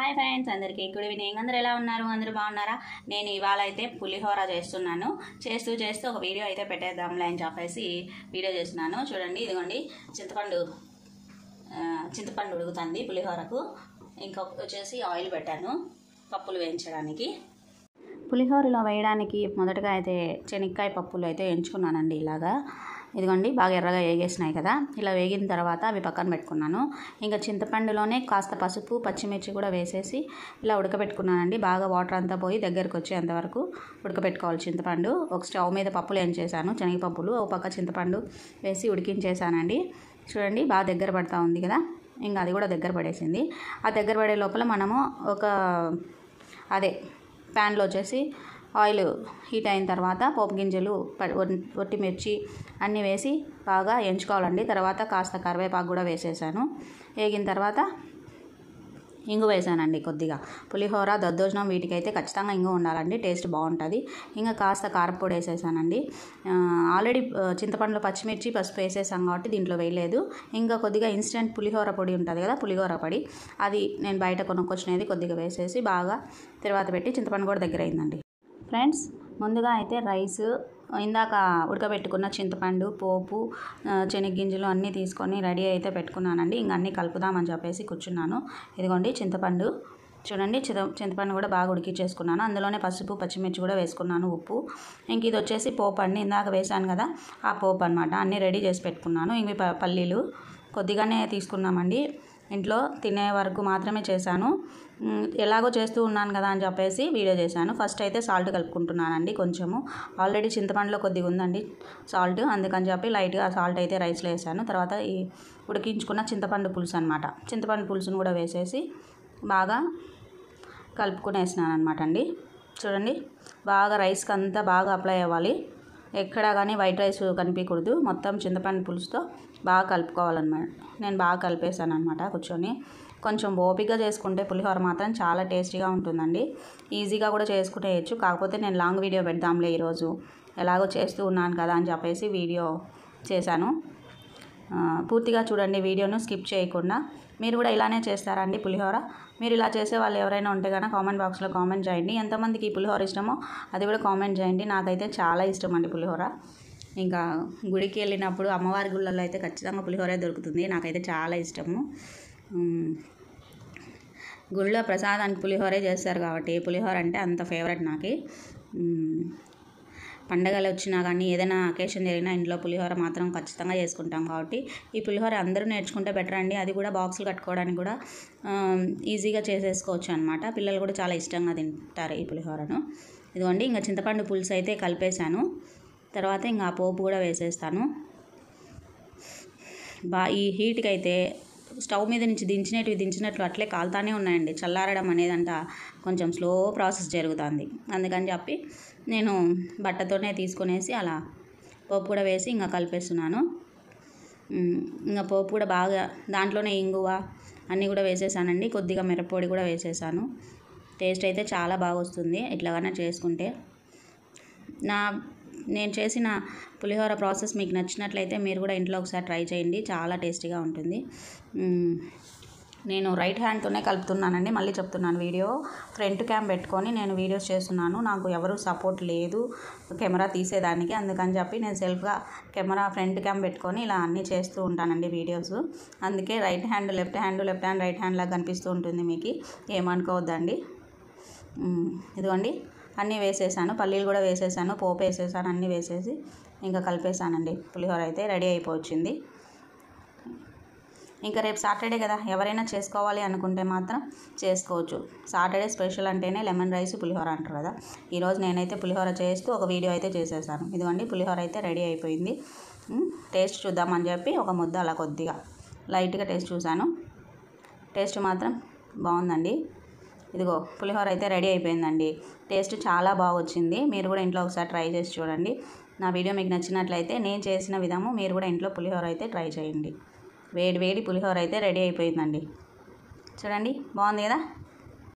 Hi friends, అందరికీ good evening. అందరూ ఎలా ఉన్నారు? అందరూ బాగున్నారా? నేను ఇవాళ అయితే పులిహోర చేస్తున్నాను. చేస్తూ ఒక వీడియో అయితే పెట్టేద్దాంలే అని చెప్పేసి వీడియో చేస్తున్నాను. చూడండి, ఇదిగోండి చింతపండు ఉడుకుతుంది పులిహోరకు. ఇంకా వచ్చేసి ఆయిల్ పెట్టాను పప్పులు వేయించడానికి. పులిహోరలో వేయడానికి మొదటగా అయితే శనక్కాయ పప్పులు అయితే ఎంచుకున్నానండి. ఇలాగా ఇదిగోండి, బాగా ఎర్రగా వేగేసినాయి కదా. ఇలా వేగిన తర్వాత అవి పక్కన పెట్టుకున్నాను. ఇంకా చింతపండులోనే కాస్త పసుపు, పచ్చిమిర్చి కూడా వేసేసి ఇలా ఉడకబెట్టుకున్నానండి. బాగా వాటర్ అంతా పోయి దగ్గరికి వచ్చేంతవరకు ఉడకబెట్టుకోవాలి చింతపండు. ఒక స్టవ్ మీద పప్పులు వేయించేసాను, శనగపప్పులు. ఒక పక్క చింతపండు వేసి ఉడికించేసానండి. చూడండి, బాగా దగ్గర పడుతూ ఉంది కదా. ఇంకా అది కూడా దగ్గర పడేసింది. ఆ దగ్గర పడే లోపల మనము ప్యాన్లో వచ్చేసి ఆయిల్ హీట్ అయిన తర్వాత పోపు గింజలు, ఒట్టి మిర్చి అన్నీ వేసి బాగా ఎంచుకోవాలండి. తర్వాత కాస్త కరివేపాకు కూడా వేసేసాను. వేగిన తర్వాత ఇంగు వేసానండి కొద్దిగా. పులిహోర, దద్దోజనం వీటికైతే ఖచ్చితంగా ఇంగు ఉండాలండి, టేస్ట్ బాగుంటుంది. ఇంకా కాస్త కారపొడి వేసేసానండి. ఆల్రెడీ చింతపండులో పచ్చిమిర్చి, పసుపు వేసేసాం కాబట్టి దీంట్లో వేయలేదు. ఇంకా కొద్దిగా ఇన్స్టెంట్ పులిహోర పొడి ఉంటుంది కదా, పులిహోర పొడి, అది నేను బయట కొనుక్కొచ్చినది కొద్దిగా వేసేసి బాగా తర్వాత పెట్టి చింతపండు కూడా దగ్గర అయిందండి. ఫ్రెండ్స్, ముందుగా అయితే రైస్, ఇందాక ఉడకబెట్టుకున్న చింతపండు, పోపు, శనగగింజలు అన్నీ తీసుకొని రెడీ అయితే పెట్టుకున్నానండి. ఇంక అన్నీ కలుపుదామని చెప్పేసి కూర్చున్నాను. ఇదిగోండి చింతపండు, చూడండి చింతపండు కూడా బాగా ఉడికించేసుకున్నాను. అందులోనే పసుపు, పచ్చిమిర్చి కూడా వేసుకున్నాను, ఉప్పు. ఇంక ఇది వచ్చేసి పోపు అండి, ఇందాక వేసాను కదా ఆ పోపు అనమాట. అన్నీ రెడీ చేసి పెట్టుకున్నాను. ఇవి పల్లీలు కొద్దిగానే తీసుకున్నామండి, ఇంట్లో తినే వరకు మాత్రమే చేశాను. ఎలాగో చేస్తూ ఉన్నాను కదా అని చెప్పేసి వీడియో చేశాను. ఫస్ట్ అయితే సాల్ట్ కలుపుకుంటున్నానండి కొంచెము. ఆల్రెడీ చింతపండులో కొద్దిగా ఉందండి సాల్ట్, అందుకని చెప్పి లైట్గా సాల్ట్ అయితే రైస్లో వేసాను. తర్వాత ఈ ఉడికించుకున్న చింతపండు పులుసు అనమాట, చింతపండు పులుసును కూడా వేసేసి బాగా కలుపుకునేసినాను అనమాట అండి. చూడండి, బాగా రైస్కి అంతా బాగా అప్లై అవ్వాలి. ఎక్కడా కానీ వైట్ రైస్ కనిపించకూడదు. మొత్తం చింతపండు పులుసుతో బాగా కలుపుకోవాలన్నమాట. నేను బాగా కలిపేసాను అనమాట కూర్చొని. కొంచెం ఓపికగా చేసుకుంటే పులిహోర మాత్రం చాలా టేస్టీగా ఉంటుందండి. ఈజీగా కూడా చేసుకునేయచ్చు. కాకపోతే నేను లాంగ్ వీడియో పెడదాంలే ఈరోజు, ఎలాగో చేస్తూ ఉన్నాను కదా అని చెప్పేసి వీడియో చేశాను. పూర్తిగా చూడండి వీడియోను, స్కిప్ చేయకుండా. మీరు కూడా ఇలానే చేస్తారండి పులిహోర? మీరు ఇలా చేసే వాళ్ళు ఎవరైనా ఉంటే కనుక కామెంట్ బాక్స్లో కామెంట్ చేయండి. ఎంతమందికి ఈ పులిహోర ఇష్టమో అది కూడా కామెంట్ చేయండి. నాకైతే చాలా ఇష్టం అండి పులిహోర. ఇంకా గుడికి వెళ్ళినప్పుడు అమ్మవారి గుళ్ళల్లో అయితే ఖచ్చితంగా పులిహోరే దొరుకుతుంది. నాకైతే చాలా ఇష్టము. గుళ్ళో ప్రసాదానికి పులిహోరే చేస్తారు కాబట్టి పులిహోర అంటే అంత ఫేవరెట్ నాకు. పండగలు వచ్చినా కానీ ఏదైనా అకేషన్ జరిగినా ఇంట్లో పులిహోర మాత్రం ఖచ్చితంగా చేసుకుంటాం కాబట్టి ఈ పులిహోర అందరూ నేర్చుకుంటే బెటర్ అండి. అది కూడా బాక్సులు కట్టుకోవడానికి కూడా ఈజీగా చేసేసుకోవచ్చు అనమాట. పిల్లలు కూడా చాలా ఇష్టంగా తింటారు ఈ పులిహోరను. ఇదిగోండి, ఇంకా చింతపండు పులుసు అయితే కలిపేశాను. తర్వాత ఇంకా ఆ పోపు కూడా వేసేస్తాను. ఈ హీట్కి అయితే స్టవ్ మీద నుంచి దించినట్లు అట్లే కాలుతానే ఉన్నాయండి. చల్లారడం అనేదంట కొంచెం స్లో ప్రాసెస్ జరుగుతుంది. అందుకని చెప్పి నేను బట్టతోనే తీసుకునేసి అలా పోపు కూడా వేసి ఇంకా కలిపేస్తున్నాను. ఇంకా పోపు కూడా బాగా దాంట్లోనే ఇంగువ అన్నీ కూడా వేసేసానండి. కొద్దిగా మిరప్పొడి కూడా వేసేసాను. టేస్ట్ అయితే చాలా బాగా వస్తుంది ఇట్లాగైనా చేసుకుంటే. నేను చేసిన పులిహోర ప్రాసెస్ మీకు నచ్చినట్లయితే మీరు కూడా ఇంట్లో ఒకసారి ట్రై చేయండి, చాలా టేస్టీగా ఉంటుంది. నేను రైట్ హ్యాండ్తోనే కలుపుతున్నానండి. మళ్ళీ చెప్తున్నాను, వీడియో ఫ్రంట్ క్యామ్ పెట్టుకొని నేను వీడియోస్ చేస్తున్నాను. నాకు ఎవరు సపోర్ట్ లేదు కెమెరా తీసేదానికి. అందుకని చెప్పి నేను సెల్ఫ్గా కెమెరా ఫ్రంట్ క్యామ్ పెట్టుకొని ఇలా అన్నీ చేస్తూ ఉంటానండి వీడియోస్. అందుకే right hand left hand right hand లాగా కనిపిస్తూ ఉంటుంది మీకు, ఏమనుకోవద్దండి. ఇదిగోండి, అన్నీ వేసేసాను, పల్లీలు కూడా వేసేసాను, పోపు వేసేసాను, అన్నీ వేసేసి ఇంకా కలిపేసానండి. పులిహోర అయితే రెడీ అయిపోయింది. ఇంకా రేపు సాటర్డే కదా, ఎవరైనా చేసుకోవాలి అనుకుంటే మాత్రం చేసుకోవచ్చు. సాటర్డే స్పెషల్ అంటేనే లెమన్ రైస్, పులిహోర అంటారు కదా. ఈరోజు నేనైతే పులిహోర చేస్తూ ఒక వీడియో అయితే చేసేసాను. ఇదిగోండి, పులిహోర అయితే రెడీ అయిపోయింది. టేస్ట్ చూద్దామని చెప్పి ఒక ముద్ద అలా కొద్దిగా లైట్గా టేస్ట్ చూశాను. టేస్ట్ మాత్రం బాగుందండి. ఇదిగో పులిహోర అయితే రెడీ అయిపోయిందండి. టేస్ట్ చాలా బాగా వచ్చింది. మీరు కూడా ఇంట్లో ఒకసారి ట్రై చేసి చూడండి. నా వీడియో మీకు నచ్చినట్లయితే నేను చేసిన విధము మీరు కూడా ఇంట్లో పులిహోర అయితే ట్రై చేయండి. వేడి పులిహోర అయితే రెడీ అయిపోయిందండి. చూడండి, బాగుంది కదా.